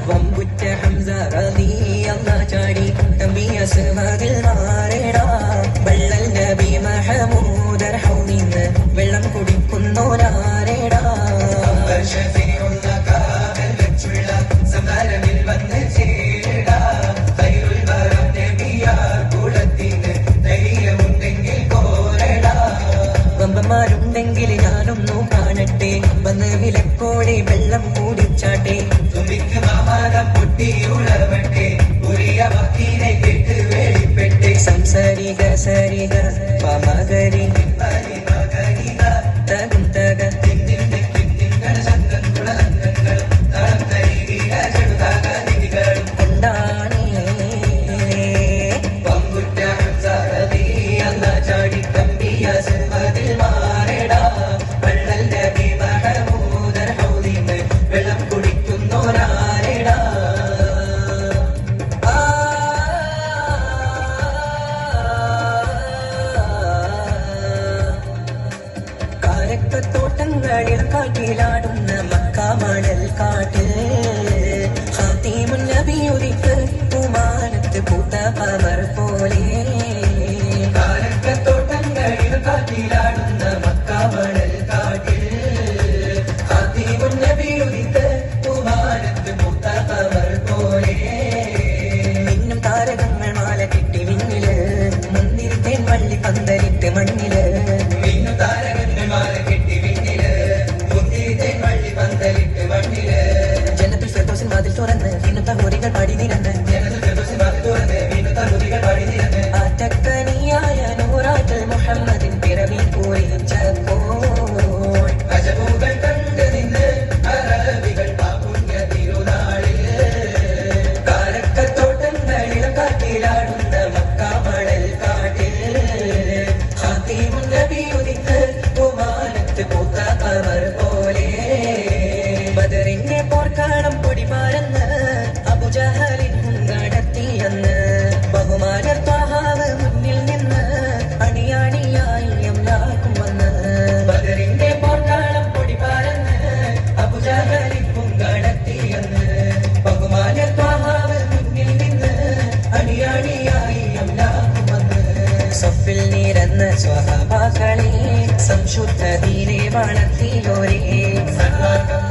വമ്പുറ്റ ഹംസ റളിയല്ലാഹു ചാടി നബി അസ്മാദിൽ മാറേടാ വള്ളൽ നബി മഹമൂദർ ഹൗനിന്ന് വെള്ളം കുടിക്കുന്നോരാരേടാ ഷഫീഉൽ കാവൽ വെച്ചുള്ള സമരമിൽ വന്ന് ചേരടാ ഖൈറുൽ വറം നബിയാ കുളത്തിന് ധൈര്യമുണ്ടെങ്കിൽ പോരടാ വമ്പന്മാരുണ്ടെങ്കിൽ ഞാനൊന്നു കാണട്ടെ വന്ന് വിലക്കോടെ വെള്ളം കൂടിച്ചാട്ടെ തുമ്പിക്ക് മാമാദം പൊട്ടിയുളവട്ടെ ഉറിയ വക്കീനെ കെട്ട് വേടിപ്പെട്ട് സംസരിക സരിക പമകരി തകും തക ചാടി കമ്പിയ സിൽവതിൽ മാറടാ വള്ളൽ നബി മഹമൂദർ ഹൗദിന്ന് വെള്ളം കുടിക്കുന്നോരാരടാ കാരക്കത്തോട്ടങ്ങളിൽ കാട്ടിലാടുന്ന മക്കാമണൽ കാട്ടിൽ ഖാതിമുൻ നബി ഉദിക്ക് ഉമാനത്ത് പൂത്ത പമർ പോലെ കാരക്കത്തോട്ടങ്ങളിൽ കാട്ടിലാടുന്ന മക്കാമണൽ കാട്ടിൽ ഖാതിമുൻ നബി ഉദിക്ക് ഉമാനത്ത് പൂത്ത പമർ പോലെ മിന്നും താരകങ്ങൾ മാല കെട്ടി വിണ്ണില് മുന്തിരിത്തേൻ വള്ളി പന്തലിട്ട് മണ്ണില് മിന്നും താരകങ്ങൾ മാല കെട്ടി വിണ്ണില് മുന്തിരിത്തേൻ വള്ളി പന്തലിട്ട് മണ്ണില് ജന്നത്തുൽ ഫിർദൗസിൻ വാതിൽ തുറന്ന് ഇന്നത്തെ ഹൂറികൾ പാടി നിരന്ന് ജന്നത്തുൽ ഫിർദൗസിൻ വാതിൽ തുറന്ന് ഇന്നത്തെ ഹൂറികൾ പാടി നിരന്ന് ആറ്റക്കനിയായ നൂറാറ്റൽ മുഹമ്മദിൻ പിറവി പൂരിച്ചപ്പോൾ അജബുകൾ കണ്ട് നിന്ന് അറബികൾ ആ പുണ്യ തിരുനാളിൽ കാരക്കത്തോട്ടങ്ങളിൽ കാട്ടിലാടുന്ന മക്കാമണൽ കാട്ടിൽ ഖാതിമുൻ നബി ഉദിക്ക് ഉമാനത്ത് പൂത്ത ഖമർ പോലെ ബദറിന്റെ പോർക്കാളം പൊടി പാരന്ന് അബുജഹലിൻ നടത്തിയെന്ന് ബഹുമാനർ ത്വഹാവ് മുന്നിൽ നിന്ന് അണിയാണിയായി അംലാക്കും വന്ന് ബദറിന്റെ പോർക്കാളം പൊടി പാരന്ന് അബുജഹലിൻ നടത്തിയെന്ന് ബഹുമാനർ ത്വഹാവ് മുന്നിൽ നിന്ന് അണിയാണിയായി അംലാക്കും വന്ന് സഫിൽ നിരന്ന സ്വഹാബാക്കളെ സംശുദ്ധ ദീനെ വളർത്തിയോരേ സന്മാർഗം